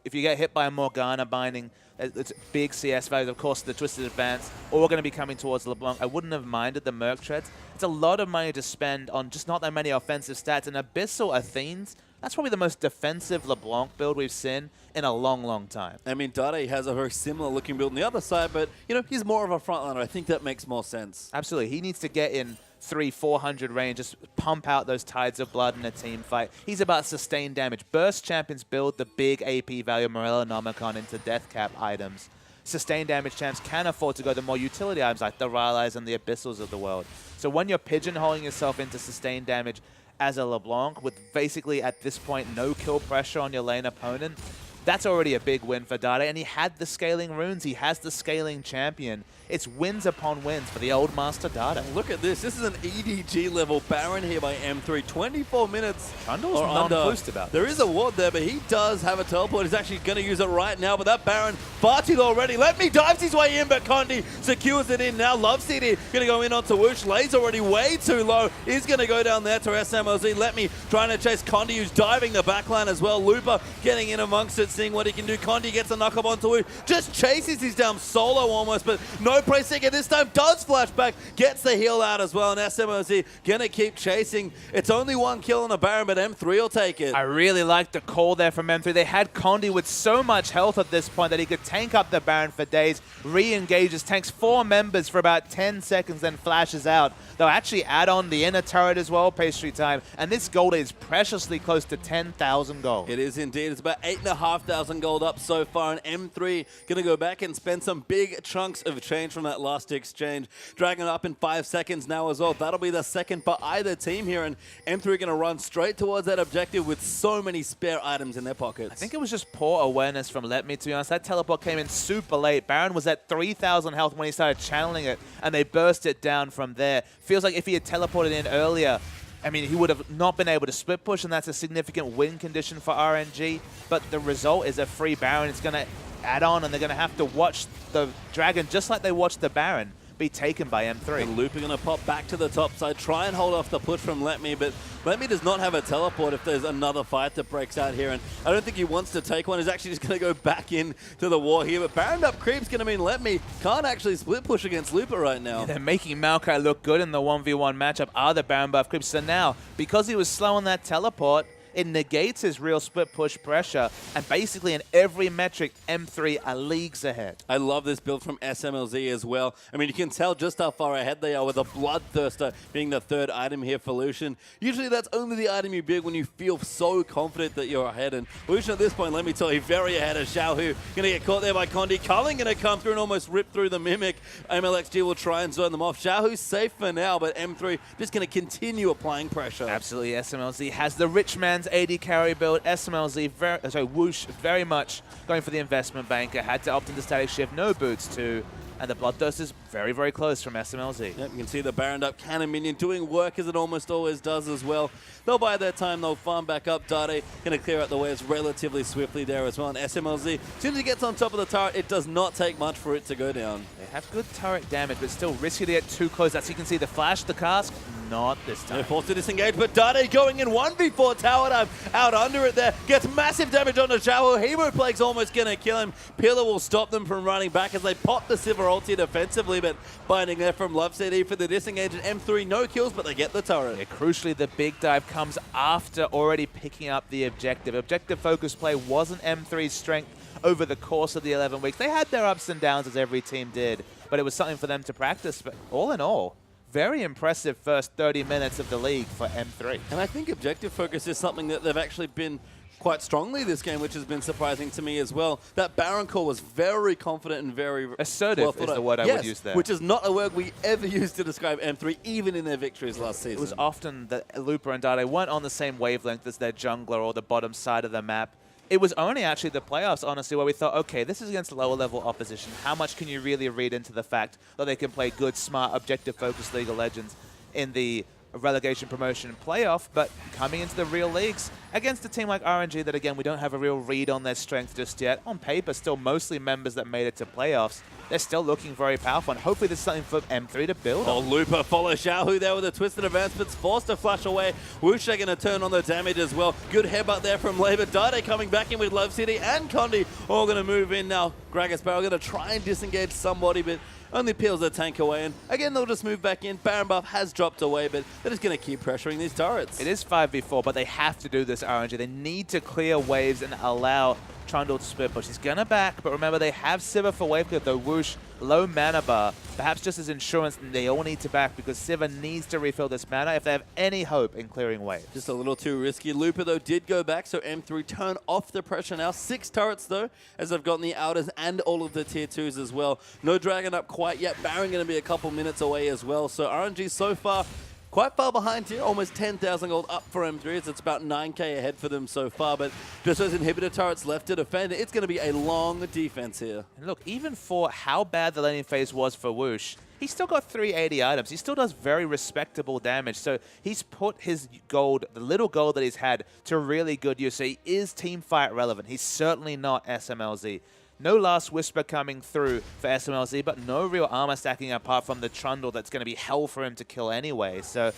A: if you get hit by a Morgana binding, it's big CS values. Of course, the Twisted Advance, all going to be coming towards LeBlanc. I wouldn't have minded the Merc Treads. It's a lot of money to spend on just not that many offensive stats. And Abyssal Athenes, that's probably the most defensive LeBlanc build we've seen in a long, long time.
B: I mean, Dade has a very similar looking build on the other side, but, you know, he's more of a frontliner. I think that makes more sense.
A: Absolutely. He needs to get in 300-400 range, just pump out those tides of blood in a team fight. He's about sustained damage. Burst champions build the big AP value Morellonomicon into death cap items. Sustained damage champs can afford to go to more utility items like the Rylai's and the Abyssals of the world. So when you're pigeonholing yourself into sustained damage as a LeBlanc with basically at this point no kill pressure on your lane opponent, that's already a big win for Dade, and he had the scaling runes. He has the scaling champion. It's wins upon wins for the old master Dade.
B: Look at this. This is an EDG level Baron here by M3. 24 minutes.
A: Trundle's non-boost about
B: There is a ward there, but he does have a teleport. He's actually going to use it right now, but that Baron far too low already. Let me dives his way in, but Condi secures it in now. Love CD going to go in onto Whoosh. Lay's already way too low. He's going to go down there to SMLZ. Let me trying to chase Condi, who's diving the backline as well. Looper getting in amongst it, seeing what he can do. Condi gets a knock up onto Whoosh. Just chases his down solo almost, but no play second. This time does flashback, gets the heal out as well, and SMOZ gonna keep chasing. It's only one kill on a Baron, but M3 will take it.
A: I really like the call there from M3. They had Condi with so much health at this point that he could tank up the Baron for days, re-engages, tanks 4 members for about 10 seconds, then flashes out. They'll actually add on the inner turret as well, pastry time, and this gold is preciously close to 10,000 gold.
B: It is indeed. It's about 8,500 gold up so far, and M3 gonna go back and spend some big chunks of change from that last exchange. Dragging it up in 5 seconds now as well. That'll be the second for either team here, and M3 going to run straight towards that objective with so many spare items in their pockets.
A: I think it was just poor awareness from Let Me, to be honest. That teleport came in super late. Baron was at 3,000 health when he started channeling it, and they burst it down from there. Feels like if he had teleported in earlier, I mean, he would have not been able to split push, and that's a significant win condition for RNG. But the result is a free Baron. It's going to add on, and they're going to have to watch the Dragon, just like they watched the Baron, be taken by M3.
B: And Looper going to pop back to the top side, try and hold off the push from Let Me, but Let Me does not have a teleport if there's another fight that breaks out here, and I don't think he wants to take one. He's actually just going to go back in to the war here, but Baron up creep's going to mean Let Me can't actually split push against Looper right now.
A: Yeah, they're making Maokai look good in the 1v1 matchup, are the Baron buff creeps. So now, because he was slow on that teleport, it negates his real split push pressure, and basically in every metric, M3 are leagues ahead.
B: I love this build from SMLZ as well. I mean, you can tell just how far ahead they are with a Bloodthirster being the third item here for Lucian. Usually that's only the item you build when you feel so confident that you're ahead, and Lucian at this point, let me tell you, very ahead of Xiaohu. Gonna get caught there by Condi. Culling gonna come through and almost rip through the Mimic. MLXG will try and zone them off. Xiaohu's safe for now, but M3 just gonna continue applying pressure.
A: Absolutely, SMLZ has the rich man's AD carry build. SMLZ, Whoosh, very much going for the investment banker. Had to opt into static shift, no boots too. And the Bloodthirst is very, very close from SMLZ.
B: Yep, you can see the Baron up cannon minion doing work as it almost always does as well. They'll buy their time, they'll farm back up. Dade going to clear out the waves relatively swiftly there as well. And SMLZ, as soon as he gets on top of the turret, it does not take much for it to go down.
A: They have good turret damage, but still risky to get too close. As you can see, the flash, the cask, not this time.
B: They're forced to disengage, but Dade going in 1v4 tower dive out under it there. Gets massive damage on the Xiao. Hemo Plague's almost going to kill him. Pillar will stop them from running back as they pop the Sivir ulti defensively, but binding there from Love CD for the disengage. And M3 no kills, but they get the turret.
A: Yeah, crucially, the big dive comes after already picking up the objective. Objective focus play wasn't M3's strength over the course of the 11 weeks. They had their ups and downs, as every team did, but it was something for them to practice. But all in all, very impressive first 30 minutes of the league for M3.
B: And I think objective focus is something that they've actually been quite strongly this game, which has been surprising to me as well. That Baron call was very confident and very
A: assertive is the word I would use there.
B: Which is not a word we ever used to describe M3, even in their victories last season.
A: It was often that Looper and Dade weren't on the same wavelength as their jungler or the bottom side of the map. It was only actually the playoffs, honestly, where we thought, okay, this is against lower level opposition. How much can you really read into the fact that they can play good, smart, objective-focused League of Legends in the relegation promotion playoff, but coming into the real leagues against a team like RNG that, again, we don't have a real read on their strength just yet. On paper, still mostly members that made it to playoffs. they're still looking very powerful. And hopefully there's something for M3 to build
B: Oh,
A: on.
B: Looper follows Xiaohu there with a twisted advance, but's forced to flash away. Whoosh are going to turn on the damage as well. Good headbutt there from Labor. Dade coming back in with Love City and Condi all going to move in now. Gragas Barrel going to try and disengage somebody, but only peels the tank away. And again, they'll just move back in. Baron buff has dropped away, but they're just going to keep pressuring these turrets.
A: It is 5v4, but they have to do this RNG. They need to clear waves and allow Trundle to split push. He's gonna back, but remember they have Sivir for wave clear, though Whoosh, low mana bar, perhaps just as insurance, they all need to back because Sivir needs to refill this mana if they have any hope in clearing waves.
B: Just a little too risky. Looper, though, did go back, so M3 turn off the pressure now. 6 turrets, though, as they've gotten the outers and all of the tier 2s as well. No Dragon up quite yet. Baron going to be a couple minutes away as well. So RNG so far quite far behind here, almost 10,000 gold up for M3. It's about 9k ahead for them so far, but just those inhibitor turrets left to defend, it's going to be a long defense here.
A: And look, even for how bad the laning phase was for Whoosh, he's still got 380 items. He still does very respectable damage. So he's put his gold, the little gold that he's had, to really good use. So he is teamfight relevant. He's certainly not SMLZ. No Last Whisper coming through for SMLZ, but no real armor stacking apart from the Trundle that's going to be hell for him to kill anyway. So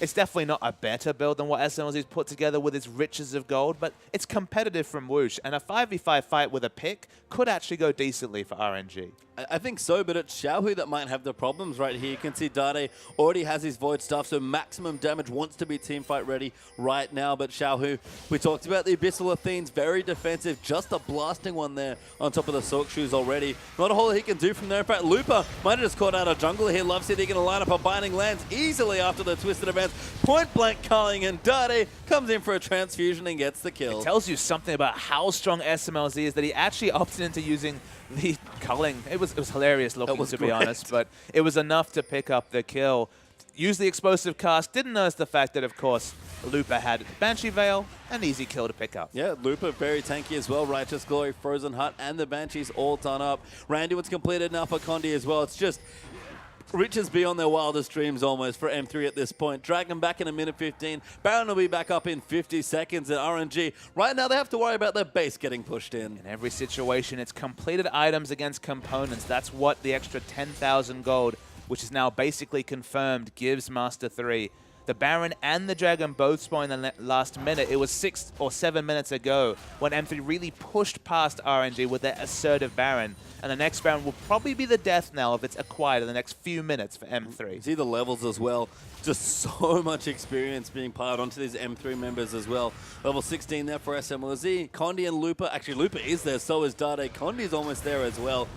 A: it's definitely not a better build than what SMLZ's put together with its riches of gold, but it's competitive from Whoosh, and a 5v5 fight with a pick could actually go decently for RNG.
B: I think so, but it's Xiaohu that might have the problems right here. You can see Dade already has his Void stuff, so maximum damage, wants to be teamfight ready right now. But Xiaohu, we talked about the Abyssal Athenes, very defensive, just a blasting one there on top of the Silk Shoes already. Not a whole lot he can do from there. In fact, Looper might have just caught out a jungle here. Love City going to line up a Binding Lands easily after the twisted advance. Point blank culling, and Dade comes in for a transfusion and gets the kill.
A: It tells you something about how strong SMLZ is that he actually opted into using the culling. It was hilarious looking, to be honest, but it was enough to pick up the kill. Use the explosive cast. Didn't notice the fact that, of course, Looper had Banshee Veil, an easy kill to pick up.
B: Yeah, Looper very tanky as well. Righteous Glory, Frozen Hut, and the Banshees all done up. Randy was completed now for Condi as well. It's just riches beyond their wildest dreams almost for M3 at this point. Dragon back in a minute 15. Baron will be back up in 50 seconds. And RNG, right now they have to worry about their base getting pushed in.
A: In every situation, it's completed items against components. That's what the extra 10,000 gold, which is now basically confirmed, gives Master 3. The Baron and the Dragon both spawned in the last minute. It was 6 or 7 minutes ago when M3 really pushed past RNG with their assertive Baron. And the next Baron will probably be the death knell if it's acquired in the next few minutes for M3.
B: See the levels as well. Just so much experience being piled onto these M3 members as well. Level 16 there for SMLZ. Condi and Looper. Actually, Looper is there, so is Dade. Condi's almost there as well.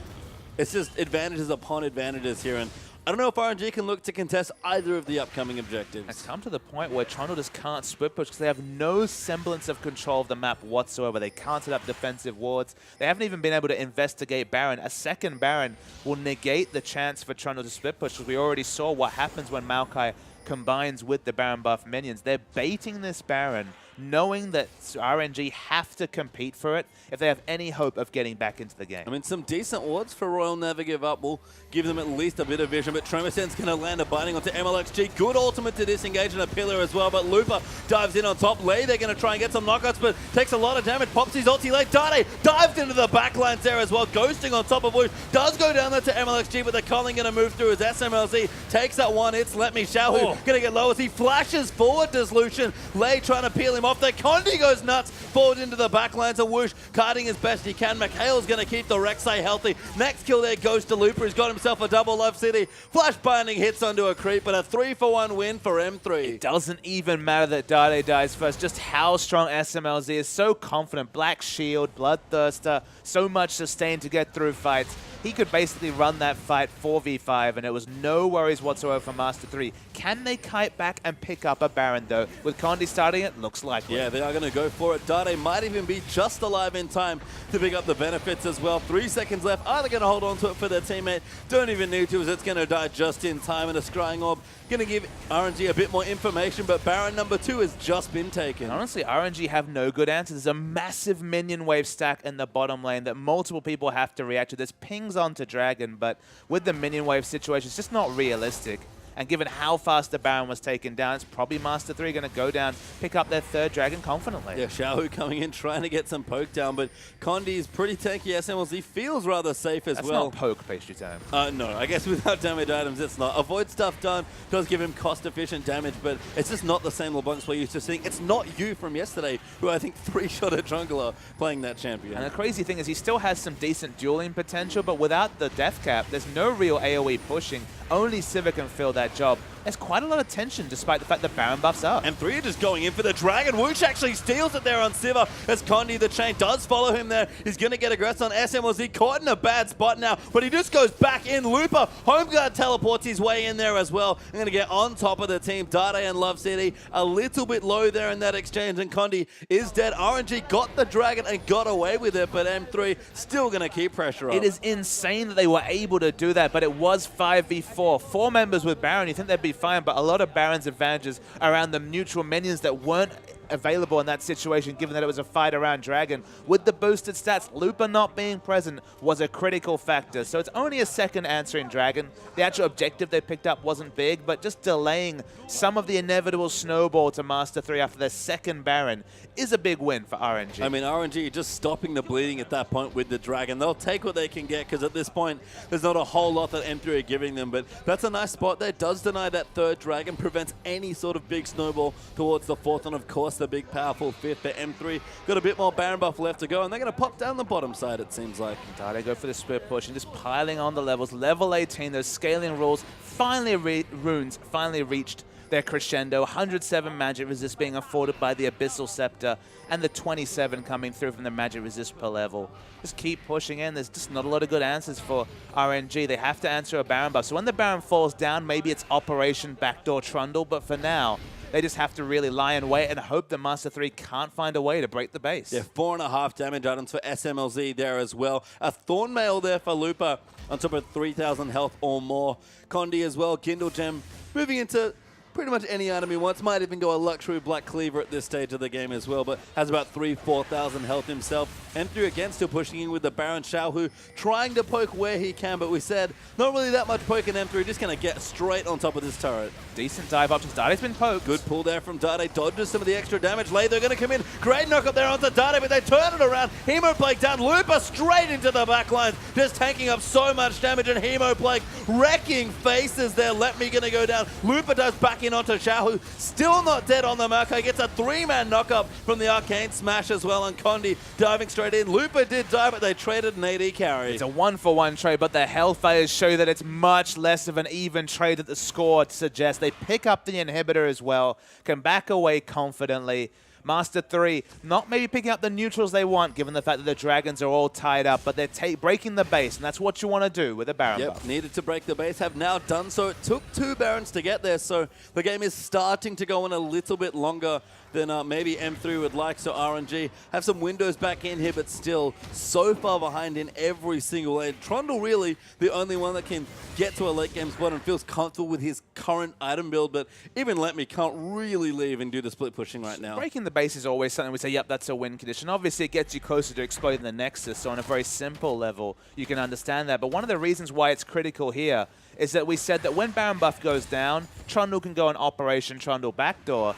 B: It's just advantages upon advantages here. And I don't know if RNG can look to contest either of the upcoming objectives.
A: It's come to the point where Trundle just can't split push because they have no semblance of control of the map whatsoever. They can't set up defensive wards. They haven't even been able to investigate Baron. A second Baron will negate the chance for Trundle to split push because we already saw what happens when Maokai combines with the Baron buff minions. They're baiting this Baron, knowing that RNG have to compete for it if they have any hope of getting back into the game.
B: I mean, some decent wards for Royal Never Give Up will give them at least a bit of vision, but Tremosen's going to land a binding onto MLXG. Good ultimate to disengage and a pillar as well, but Looper dives in on top. Lei, they're going to try and get some knockouts, but takes a lot of damage. Pops his ulti late. Dade dives into the backlines there as well, ghosting on top of Whoosh. Does go down there to MLXG, but the culling going to move through as SMLZ takes that one. It's Let Me Xiaohu going to get low as he flashes forward to Lucian. Lei trying to peel him off there. Condi goes nuts forward into the backlines of Whoosh, carding as best he can. Mikhail's going to keep the Rek'Sai healthy. Next kill there goes to Looper. He's got himself a double Love City. Flash binding hits onto a creep, but a 3-for-1 win for M3.
A: It doesn't even matter that Dade dies first. Just how strong SMLZ is. So confident. Black Shield, Bloodthirster, so much sustain to get through fights. He could basically run that fight 4v5, and it was no worries whatsoever for Master 3. Can they kite back and pick up a Baron, though? With Condi starting it, looks likely.
B: Yeah, they are going to go for it. Dade might even be just alive in time to pick up the benefits as well. 3 seconds left. Are they going to hold on to it for their teammate? Don't even need to, as it's going to die just in time. And a Scrying Orb going to give RNG a bit more information, but Baron number 2 has just been taken.
A: And honestly, RNG have no good answers. There's a massive minion wave stack in the bottom lane that multiple people have to react to. There's pings onto Dragon, but with the minion wave situation, it's just not realistic. And given how fast the Baron was taken down, it's probably Master 3 going to go down, pick up their third dragon confidently.
B: Yeah, Xiaohu coming in, trying to get some poke down, but Condi is pretty tanky. SMLZ feels rather safe as
A: That's
B: well.
A: not poke, Pastry Time.
B: No, I guess without damage items, it's not. Avoid stuff done does give him cost-efficient damage, but it's just not the same LeBlancs we're used to seeing. It's not you from yesterday, who I think 3-shot at jungler playing that champion.
A: And the crazy thing is he still has some decent dueling potential, but without the death cap, there's no real AoE pushing. Only Sivir can fill that job. There's quite a lot of tension despite the fact that Baron buff's up.
B: And 3 are just going in for the dragon. Wooch actually steals it there on Sivir as Condi the Chain does follow him there. He's going to get aggressed on SMLZ. Caught in a bad spot now, but he just goes back in. Looper, Homeguard teleports his way in there as well. I'm going to get on top of the team. Dade and Love City a little bit low there in that exchange, and Condi is dead. RNG got the dragon and got away with it, but M3 still going to keep pressure on.
A: It is insane that they were able to do that, but it was 5v4. 4 members with Baron, you think they'd be fine, but a lot of Baron's advantages around the neutral minions that weren't available in that situation, given that it was a fight around Dragon. With the boosted stats, Looper not being present was a critical factor. So it's only a second answering Dragon. The actual objective they picked up wasn't big, but just delaying some of the inevitable snowball to Master 3 after their second Baron is a big win for RNG.
B: I mean, RNG just stopping the bleeding at that point with the Dragon. They'll take what they can get, because at this point, there's not a whole lot that M3 are giving them, but that's a nice spot there. Does deny that third Dragon, prevents any sort of big snowball towards the fourth, and of course, the big powerful fifth. The M3 got a bit more Baron buff left to go, and they're going to pop down the bottom side, it seems like.
A: Dade go for the split push and just piling on the levels. Level 18, those scaling rules runes finally reached their crescendo. 107 magic resist being afforded by the Abyssal Scepter, and the 27 coming through from the magic resist per level. Just keep pushing in. There's just not a lot of good answers for RNG. They have to answer a Baron buff. So when the Baron falls down, maybe it's Operation Backdoor Trundle, but for now, they just have to really lie in wait and hope that Master 3 can't find a way to break the base.
B: Yeah, 4.5 damage items for SMLZ there as well. A Thornmail there for Looper on top of 3,000 health or more. Condi as well, Kindle Gem moving into pretty much any item he wants. Might even go a luxury Black Cleaver at this stage of the game as well, but has about 4,000 health himself. M3 again still pushing in with the Baron Xiaohu, trying to poke where he can, but we said not really that much poke in M3, just going to get straight on top of this turret.
A: Decent dive options. Dade's been poked.
B: Good pull there from Dade, dodges some of the extra damage. Lay, they're going to come in. Great knock up there onto Dade, but they turn it around. Hemoplague down, Looper straight into the back lines, just tanking up so much damage, and Hemoplague wrecking faces there. Let me going to go down. Looper does back in onto Xiaohu, still not dead on the Maokai, gets a 3-man knock-up from the Arcane Smash as well, and Condi diving straight in. Looper did die, but they traded an AD carry.
A: It's a 1-for-1 trade, but the Hellfires show that it's much less of an even trade that the score suggests. They pick up the inhibitor as well, can back away confidently. Master 3 not maybe picking up the neutrals they want, given the fact that the dragons are all tied up, but they're breaking the base, and that's what you want to do with a Baron buff.
B: Needed to break the base, have now done so. It took 2 Barons to get there, so the game is starting to go on a little bit longer than maybe M3 would like, so RNG have some windows back in here, but still so far behind in every single lane. Trundle really the only one that can get to a late game spot and feels comfortable with his current item build, but even Let Me can't really leave and do the split pushing right now.
A: Breaking the base is always something we say, yep, that's a win condition. Obviously, it gets you closer to exploding the Nexus, so on a very simple level, you can understand that. But one of the reasons why it's critical here is that we said that when Baron buff goes down, Trundle can go on Operation Trundle Backdoor.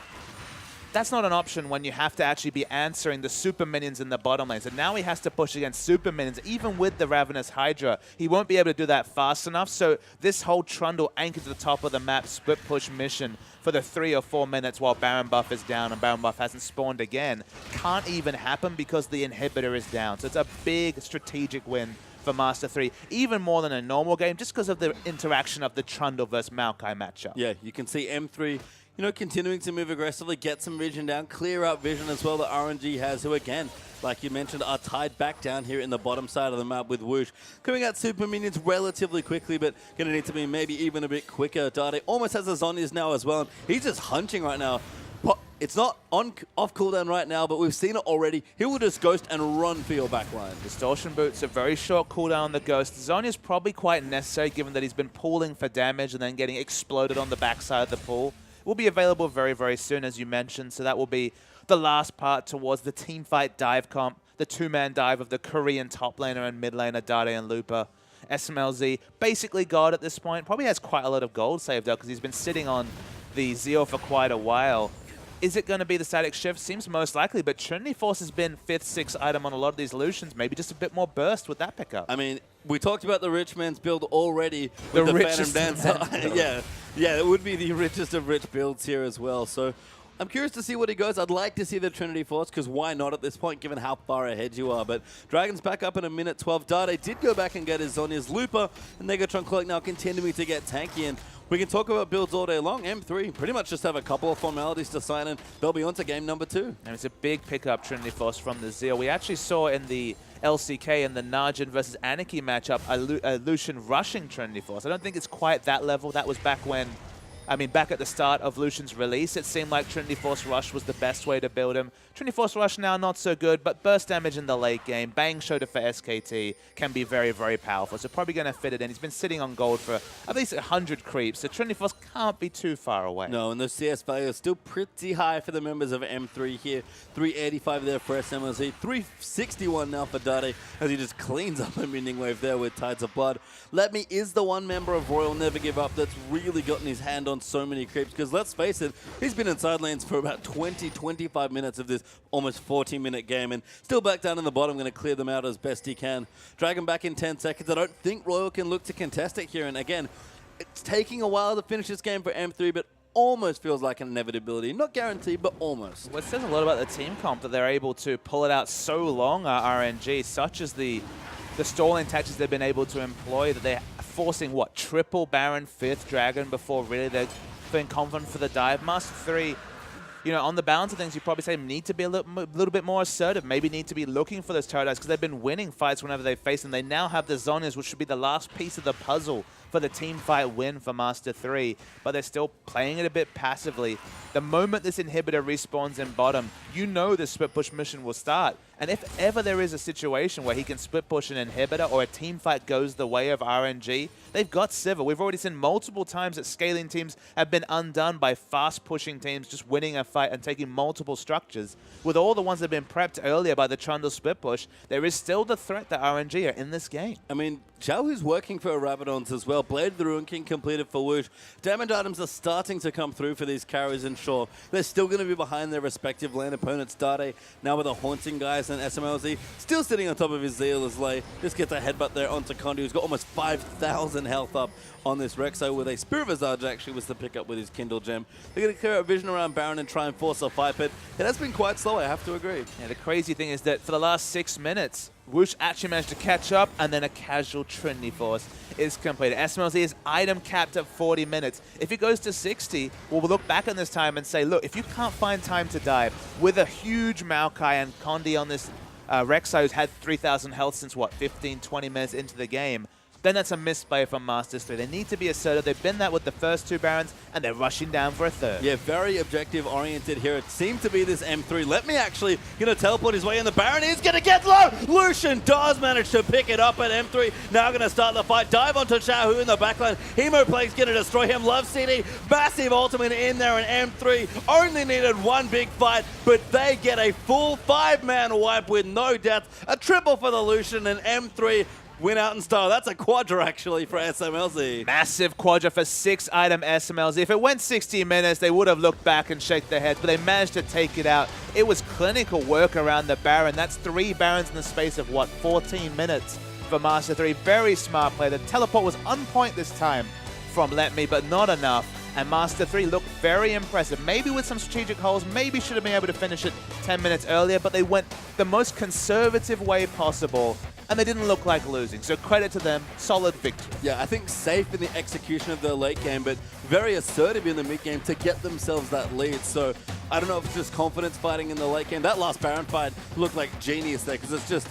A: That's not an option when you have to actually be answering the super minions in the bottom lane. So now he has to push against super minions. Even with the Ravenous Hydra, he won't be able to do that fast enough. So this whole Trundle anchored to the top of the map split push mission for the 3 or 4 minutes while Baron buff is down and Baron buff hasn't spawned again can't even happen because the inhibitor is down. So it's a big strategic win for Master 3, even more than a normal game, just because of the interaction of the Trundle versus Maokai matchup.
B: Yeah, you can see M3 continuing to move aggressively, get some vision down, clear out vision as well that RNG has, who again, like you mentioned, are tied back down here in the bottom side of the map with Whoosh. Coming out super minions relatively quickly, but going to need to be maybe even a bit quicker. Dade almost has a Zhonya's now as well, and he's just hunching right now. It's not off cooldown right now, but we've seen it already. He will just ghost and run for your backline.
A: Distortion Boots, a very short cooldown on the ghost. Zhonya's probably quite necessary given that he's been pooling for damage and then getting exploded on the backside of the pool. Will be available very, very soon, as you mentioned, so that will be the last part towards the teamfight dive comp, the 2-man dive of the Korean top laner and mid laner, Dade and Looper. SMLZ basically God at this point. Probably has quite a lot of gold saved up because he's been sitting on the Zeal for quite a while. Is it going to be the static shift? Seems most likely, but Trinity Force has been 5th, 6th item on a lot of these Lucians. Maybe just a bit more burst with that pickup.
B: I mean, we talked about the rich man's build already with the Phantom Dancer. yeah, it would be the richest of rich builds here as well. So I'm curious to see what he goes. I'd like to see the Trinity Force, because why not at this point, given how far ahead you are. But Dragon's back up in a minute 12. Dade did go back and get his Zonya's Looper, and Negatron Cloak now continuing to get tanky. And we can talk about builds all day long. M3 pretty much just have a couple of formalities to sign, and they'll be on to game number 2.
A: And it's a big pickup, Trinity Force, from the Zeal. We actually saw in the LCK and the Najin versus Anarchy matchup a Lucian rushing Trinity Force. I don't think it's quite that level. That was back when, back at the start of Lucian's release, it seemed like Trinity Force Rush was the best way to build him. Trinity Force Rush now not so good, but burst damage in the late game, bang shoulder for SKT can be very, very powerful. So probably going to fit it in. He's been sitting on gold for at least 100 creeps, so Trinity Force can't be too far away.
B: No, and the CS value is still pretty high for the members of M3 here. 385 there for SMLZ, 361 now for Dade, as he just cleans up a minion wave there with Tides of Blood. Let Me is the one member of Royal Never Give Up that's really gotten his hand on so many creeps, because let's face it, he's been in side lanes for about 20-25 minutes of this almost 40-minute game, and still back down in the bottom, going to clear them out as best he can. Dragon back in 10 seconds. I don't think Royal can look to contest it here, and again, it's taking a while to finish this game for M3, but almost feels like an inevitability. Not guaranteed, but almost.
A: Well, it says a lot about the team comp that they're able to pull it out so long, RNG, such as the stalling tactics they've been able to employ, that they're forcing, what, triple Baron, 5th Dragon before really they're feeling confident for the dive. Master 3, on the balance of things, you probably say need to be a little bit more assertive, maybe need to be looking for those turret eyes, because they've been winning fights whenever they face them. They now have the Zonyas, which should be the last piece of the puzzle for the team fight win for Master 3, but they're still playing it a bit passively. The moment this inhibitor respawns in bottom, the split push mission will start. And if ever there is a situation where he can split push an inhibitor or a team fight goes the way of RNG, they've got Sivir. We've already seen multiple times that scaling teams have been undone by fast pushing teams just winning a fight and taking multiple structures. With all the ones that have been prepped earlier by the Trundle split push, there is still the threat that RNG are in this game.
B: I mean, Xiaohu's working for Rabadons as well. Blade of the Ruin King completed for Woosh. Damage items are starting to come through for these carries, and sure, they're still going to be behind their respective lane opponents. Dade now with the Haunting guys, and SMLZ still sitting on top of his Zeal as Lay just gets a headbutt there onto Condi, who's got almost 5,000 health up on this Rexo with a Spirit Visage actually was the pickup with his Kindle Gem. They're going to clear out vision around Baron and try and force a fight, but it has been quite slow, I have to agree.
A: Yeah, the crazy thing is that for the last 6 minutes, Woosh actually managed to catch up, and then a casual Trinity Force is completed. SMLZ is item capped at 40 minutes. If it goes to 60, we'll look back on this time and say, look, if you can't find time to dive with a huge Maokai and Condi on this Rexo who's had 3,000 health since, 15, 20 minutes into the game, then that's a misplay from Masters 3. They need to be assertive. They've been that with the first 2 Barons, and they're rushing down for a 3rd.
B: Yeah, very objective-oriented here. It seemed to be this M3. Let Me actually going to teleport his way in. The Baron is going to get low. Lucian does manage to pick it up at M3. Now going to start the fight. Dive onto Xiaohu in the backline. Hemoplague's going to destroy him. Love CD. Massive ultimate in there, and M3 only needed one big fight, but they get a full 5-man wipe with no death. A triple for the Lucian, and M3 win out in style. That's a quadra, actually, for SMLZ.
A: Massive quadra for 6-item SMLZ. If it went 60 minutes, they would have looked back and shake their heads, but they managed to take it out. It was clinical work around the Baron. That's 3 Barons in the space of, 14 minutes for Master 3. Very smart play. The teleport was on point this time from Let Me, but not enough. And Master 3 looked very impressive. Maybe with some strategic holes, maybe should have been able to finish it 10 minutes earlier, but they went the most conservative way possible, and they didn't look like losing. So credit to them, solid victory.
B: Yeah, I think safe in the execution of their late game, but very assertive in the mid game to get themselves that lead. So I don't know if it's just confidence fighting in the late game. That last Baron fight looked like genius there, because it's just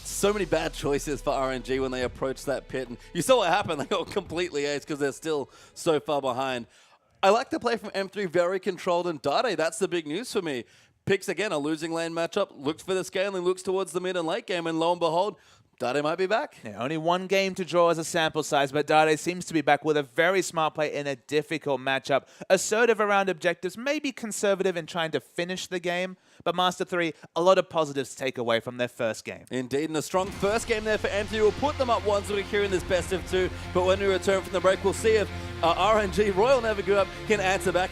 B: so many bad choices for RNG when they approach that pit. And you saw what happened. They got completely aced because they're still so far behind. I like the play from M3, very controlled, and Dade, that's the big news for me. Picks, again, a losing lane matchup, looks for the scaling, looks towards the mid and late game, and lo and behold, Dade might be back.
A: Yeah, only one game to draw as a sample size, but Dade seems to be back with a very smart play in a difficult matchup. Assertive around objectives, maybe conservative in trying to finish the game, but Master 3, a lot of positives to take away from their first game.
B: Indeed, and a strong first game there for M3. We'll put them up once week here in this best of 2, but when we return from the break, we'll see if RNG, Royal Never Give Up, can answer back in